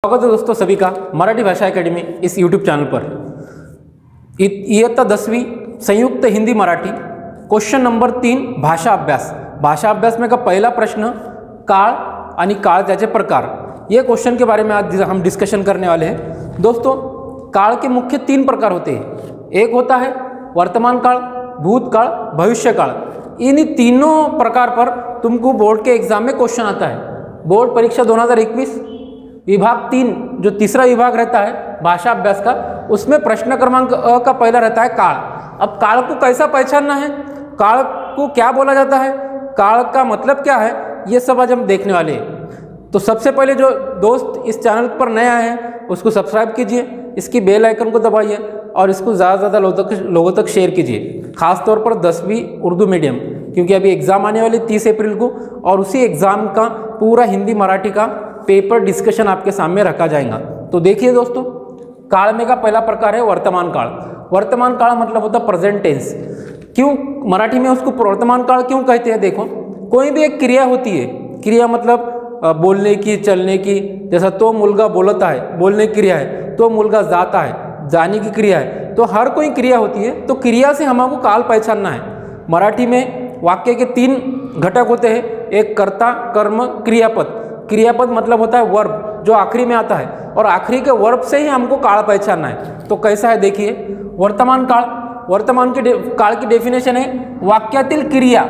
स्वागत है दोस्तों सभी का मराठी भाषा एकेडमी इस YouTube चैनल पर। इयत्ता 10वीं संयुक्त हिंदी मराठी क्वेश्चन नंबर 3 भाषा अभ्यास। भाषा अभ्यास में का पहला प्रश्न काळ आणि काळ त्याचे प्रकार, ये क्वेश्चन के बारे में आज हम डिस्कशन करने वाले हैं। दोस्तों काल के मुख्य 3 प्रकार होते हैं। एक होता है वर्तमान काल, भूतकाल, भविष्य काल। इन तीनों प्रकार पर तुमको बोर्ड के एग्जाम में क्वेश्चन आता है। बोर्ड परीक्षा 2021 विभाग 3 जो तीसरा विभाग रहता है भाषा अभ्यास का, उसमें प्रश्न क्रमांक अ का पहला रहता है काल। अब काल को कैसा पहचानना है, काल को क्या बोला जाता है, काल का मतलब क्या है, ये सब आज हम देखने वाले हैं। तो सबसे पहले जो दोस्त इस चैनल पर नया है उसको सब्सक्राइब कीजिए, इसकी बेल आइकन को दबाइए और इसको ज़्यादा से ज़्यादा लोगों तक शेयर कीजिए, खासतौर पर 10वीं उर्दू मीडियम, क्योंकि अभी एग्ज़ाम आने वाली 30 अप्रैल को और उसी एग्ज़ाम का पूरा हिंदी मराठी का पेपर डिस्कशन आपके सामने रखा जाएगा। तो देखिए दोस्तों, काल में का पहला प्रकार है वर्तमान काल। वर्तमान काल मतलब होता प्रेजेंट टेंस। क्यों मराठी में उसको वर्तमान काल क्यों कहते हैं? देखो, कोई भी एक क्रिया होती है, क्रिया मतलब बोलने की, चलने की, जैसा तो मुलगा बोलता है, बोलने की क्रिया है, तो मुलगा जाता है, जाने की क्रिया है। तो हर कोई क्रिया होती है, तो क्रिया से हमको काल पहचानना है। मराठी में वाक्य के 3 घटक होते हैं, एक कर्ता, कर्म, क्रियापद। क्रियापद मतलब होता है वर्ब जो आखिरी में आता है, और आखिरी के वर्ब से ही हमको काल पहचानना है। तो कैसा है देखिए, वर्तमान काल, वर्तमान के काल की डेफिनेशन है वाक्यातील क्रिया।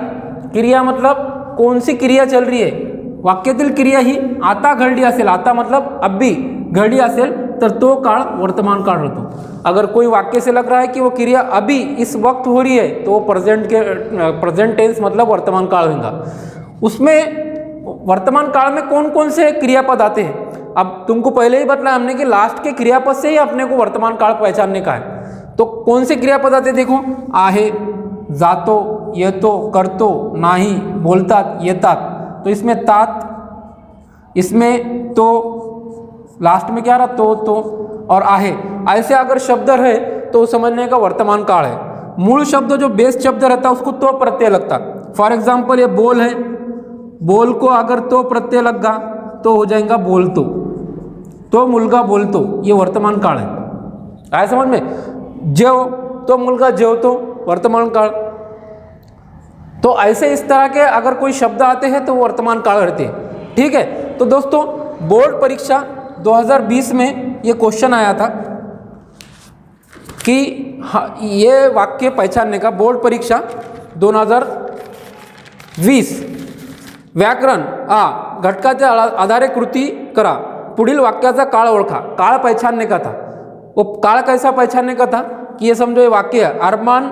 क्रिया मतलब कौन सी क्रिया चल रही है, वाक्यातील क्रिया ही आता घडली असेल, आता मतलब अभी घडली असेल तर तो काळ वर्तमान काळ होतो। अगर कोई वाक्य से लग रहा है कि वो क्रिया अभी इस वक्त हो रही है तो वो प्रेजेंट टेंस मतलब वर्तमान काल होगा। उसमें वर्तमान काल में कौन कौन से क्रियापद आते हैं, अब तुमको पहले ही बताया हमने कि लास्ट के क्रियापद से ही अपने को वर्तमान काल पहचानने का है। तो कौन से क्रियापद आते देखो, आहे, जातो, येतो, करतो, नाही, बोलतात, येतात। तो इसमें तात, इसमें तो, लास्ट में क्या रहा तो और आहे, ऐसे अगर शब्द रहे तो समझने का वर्तमान काल है। मूल शब्द जो बेस शब्द रहता है उसको तो प्रत्यय लगता। फॉर एग्जाम्पल ये बोल है, बोल को अगर तो प्रत्यय लगा तो हो जाएगा बोलतो, तो मुलगा बोलतो, ये वर्तमान काल है। आया समझ में? जेव, तो मुलगा जेवतो, वर्तमान काल। तो ऐसे इस तरह के अगर कोई शब्द आते हैं तो वर्तमान काल रहते हैं। ठीक है, तो दोस्तों बोर्ड परीक्षा 2020 में ये क्वेश्चन आया था कि ये वाक्य पहचानने का, बोर्ड परीक्षा 2020 व्याकरण घटकाच्या आधारे कृती करा, पुढील वाक्याचा काळ ओळखा। काळ पहचानने का था, वो काळ कैसा पहचानने का था कि ये समझो ये वाक्य है, अरमान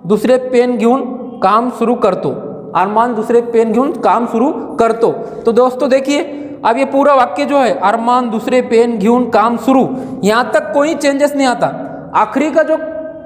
दुसरे पेन घेऊन काम सुरू करतो, अरमान दूसरे पेन घेऊन काम शुरू करतो। तो दोस्तों देखिए, अब ये पूरा वाक्य जो है अरमान दूसरे पेन घेऊन काम शुरू, यहाँ तक कोई चेंजेस नहीं आता। आखिरी का जो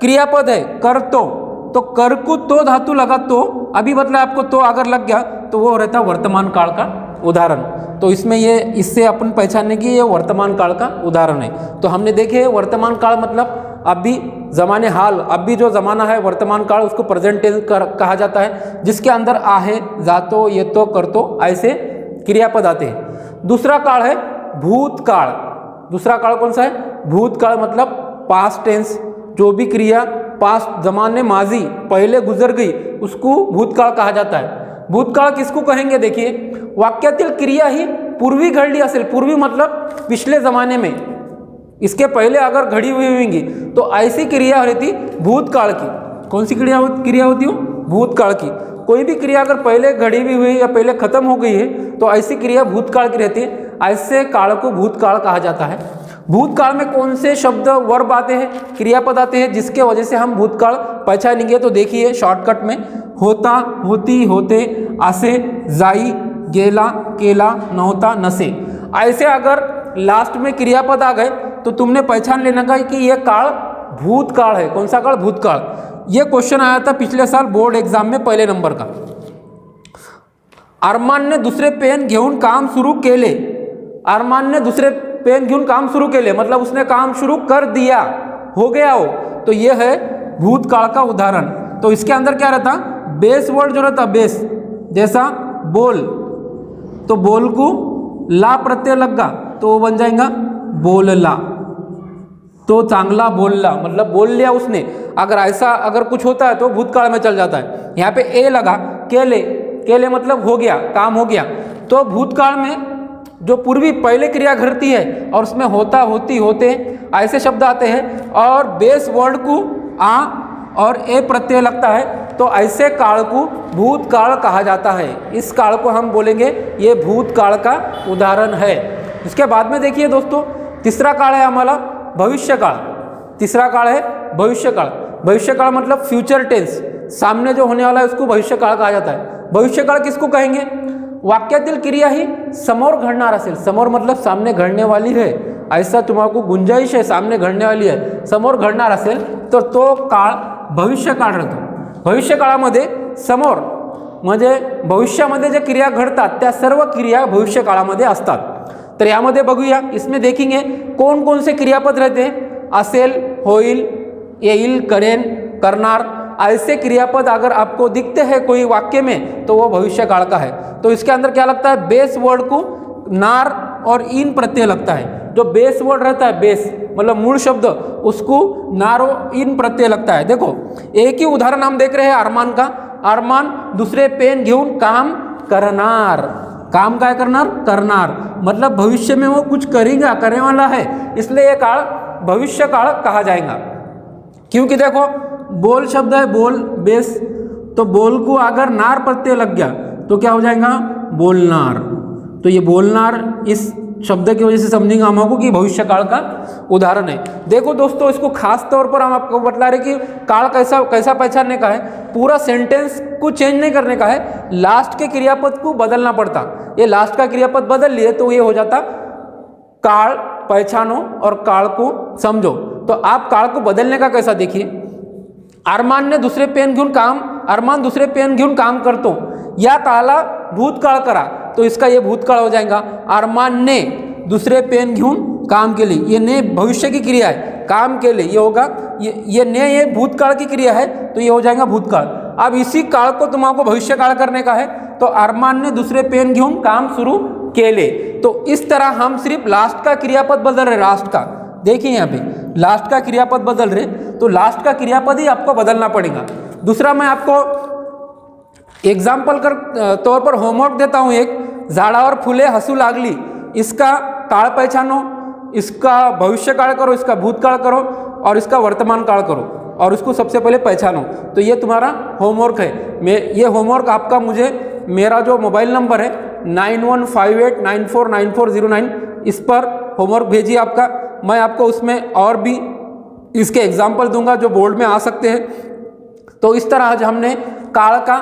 क्रियापद है करतो, तो कर को तो धातु लगा, तो अभी बतला आपको, तो अगर लग गया तो वो रहता वर्तमान काल का उदाहरण। तो इसमें ये, इससे अपन पहचानने की ये वर्तमान काल का उदाहरण है। तो हमने देखे वर्तमान काल मतलब अभी जमाने हाल, अभी जो जमाना है वर्तमान काल उसको प्रेजेंट टेंस कहा जाता है, जिसके अंदर आहे, जातो, येतो, करतो ऐसे क्रियापद आते हैं। दूसरा काल है भूतकाल। दूसरा काल कौन सा है? भूतकाल मतलब पास्ट टेंस, जो भी क्रिया पास्ट जमाने माजी पहले गुजर गई उसको भूतकाळ कहा जाता है। भूतकाळ किसको कहेंगे देखिए, वाक्यातील क्रिया ही पूर्वी घडली असेल, पूर्वी मतलब पिछले जमाने में, इसके पहले अगर घड़ी हुई होंगी तो ऐसी क्रिया रहती भूतकाल की। कौन सी क्रिया होती हो? भूतकाल की। कोई भी क्रिया अगर पहले घड़ी हुई हुई या पहले खत्म हो गई है तो ऐसी क्रिया भूतकाल की रहती है, ऐसे काल को भूतकाल कहा जाता है। भूतकाल में कौन से शब्द वर्ब आते हैं, क्रियापद आते हैं, जिसके वजह से हम भूतकाल पहचानेंगे? तो देखिए शॉर्टकट में, होता, होती, होते, आसे, जाई, गेला, केला, नहोता, नसे। ऐसे अगर लास्ट में क्रियापद आ गए तो तुमने पहचान लेना का कि यह काल भूतकाल है। कौन सा काल? भूतकाल। यह क्वेश्चन आया था पिछले साल बोर्ड एग्जाम में पहले नंबर का। अरमान ने दूसरे पेन घेऊन काम सुरू केले, अरमान ने दूसरे पेन घेऊन काम शुरू केले मतलब उसने काम शुरू कर दिया, हो गया हो, तो ये है भूतकाल का उदाहरण। तो इसके अंदर क्या रहता, बेस वर्ड जो रहता, बेस, जैसा बोल, तो बोल को ला प्रत्यय लगा तो वो बन जाएगा बोलला। तो चांगला बोलला मतलब बोल लिया उसने। अगर ऐसा अगर कुछ होता है तो भूतकाल में चल जाता है। यहाँ पे ए लगा, केले, केले मतलब हो गया, काम हो गया। तो भूतकाल में जो पूर्वी पहले क्रिया घटती है और उसमें होता, होती, होते ऐसे शब्द आते हैं और बेस वर्ड को आ और ए प्रत्यय लगता है, तो ऐसे काल को भूतकाल कहा जाता है। इस काल को हम बोलेंगे ये भूतकाल का उदाहरण है। इसके बाद में देखिए दोस्तों, तीसरा काल है हमारा भविष्य काल। तीसरा काल है भविष्य काल। भविष्य काल मतलब फ्यूचर टेंस, सामने जो होने वाला है उसको भविष्य काल कहा जाता है। भविष्य काल किसको कहेंगे? वाक्यातील क्रिया ही समोर घडणार असेल, समोर मतलब सामने घडने वाली है, ऐसा तुम्हारा गुंजाइश है, सामने घडने वाली है, समोर घडणार असेल तर तो काळ भविष्य काळ राहतो। भविष्य काळामध्ये समोर म्हणजे भविष्यामध्ये जे क्रिया घडतात त्या सर्व क्रिया भविष्य काळामध्ये असतात। तर यामध्ये बघूया, इसमें देखेंगे कौन कौन से क्रियापद रहते हैं। असेल, होईल, येईल, करेन, करनार, ऐसे क्रियापद अगर आपको दिखते हैं कोई वाक्य में तो वो भविष्य काल का है। तो इसके अंदर क्या लगता है? बेस वर्ड को नार और इन प्रत्यय लगता है। जो बेस वर्ड रहता है, बेस मतलब मूल शब्द, उसको नार और इन प्रत्यय लगता है। देखो एक ही उदाहरण हम देख रहे हैं अरमान का। अरमान दूसरे पेन घेऊन काम करनार। काम काय करनार? करनार मतलब भविष्य में वो कुछ करेगा, करने वाला है, इसलिए ये काल भविष्य काल कहा जाएगा। क्योंकि देखो बोल शब्द है, बोल बेस, तो बोल को अगर नार प्रत्यय लग गया तो क्या हो जाएगा? बोलनार। तो ये बोलनार इस शब्द की वजह से समझेंगे हम आपको कि भविष्य काल का उदाहरण है। देखो दोस्तों, इसको खास तौर पर हम आपको बतला रहे कि काल कैसा कैसा पहचानने का है। पूरा सेंटेंस को चेंज नहीं करने का है, लास्ट के क्रियापद को बदलना पड़ता। ये लास्ट का क्रियापद बदल लिए तो ये हो जाता काल पहचानो और काल को समझो। तो आप काल को बदलने का कैसा देखिए। अरमान ने दुसरे पेन घेऊन काम, अरमान दूसरे पेन घेऊन काम करतो, या काला भूतकाळ करा तो इसका ये भूतकाळ हो जाएगा। अरमान ने दूसरे पेन घेऊन काम के लिए, ये ने भविष्य की क्रिया है, काम के लिए ये होगा, ये ने ये भूतकाळ की क्रिया है तो ये हो जाएगा भूतकाळ। अब इसी काल को तुम्हारा भविष्य काळ करने का है तो अरमान ने दूसरे पेन घेऊन काम शुरू केले। तो इस तरह हम सिर्फ लास्ट का क्रियापद बदल रहे, लास्ट का देखिए यहाँ पे लास्ट का क्रियापद बदल रहे, तो लास्ट का क्रियापद ही आपको बदलना पड़ेगा। दूसरा मैं आपको एग्जाम्पल कर तौर पर होमवर्क देता हूँ एक, झाडावर फुले हसू लागली, इसका काळ पहचानो, इसका भविष्य काळ करो, इसका भूतकाळ करो और इसका वर्तमान काल करो और उसको सबसे पहले पहचानो। तो ये तुम्हारा होमवर्क है। ये होमवर्क आपका मुझे मेरा जो मोबाइल नंबर है 9158949409 इस पर होमवर्क भेजिए आपका। मैं आपको उसमें और भी इसके एग्जाम्पल दूंगा जो बोर्ड में आ सकते हैं। तो इस तरह आज हमने काल का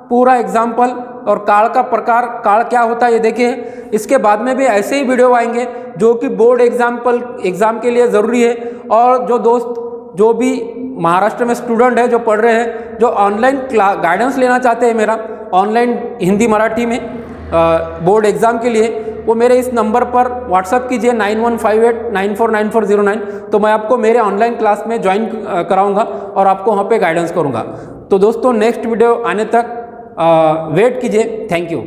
पूरा एग्जाम्पल और काल का प्रकार, काल क्या होता है ये देखिए। इसके बाद में भी ऐसे ही वीडियो आएंगे जो कि बोर्ड एग्जाम के लिए ज़रूरी है। और जो दोस्त जो भी महाराष्ट्र में स्टूडेंट है जो पढ़ रहे हैं, जो ऑनलाइन गाइडेंस लेना चाहते हैं मेरा ऑनलाइन हिंदी मराठी में बोर्ड एग्ज़ाम के लिए, वो मेरे इस नंबर पर व्हाट्सअप कीजिए 9158949409। तो मैं आपको मेरे ऑनलाइन क्लास में ज्वाइन कराऊंगा और आपको वहाँ पे गाइडेंस करूँगा। तो दोस्तों नेक्स्ट वीडियो आने तक वेट कीजिए। Thank you.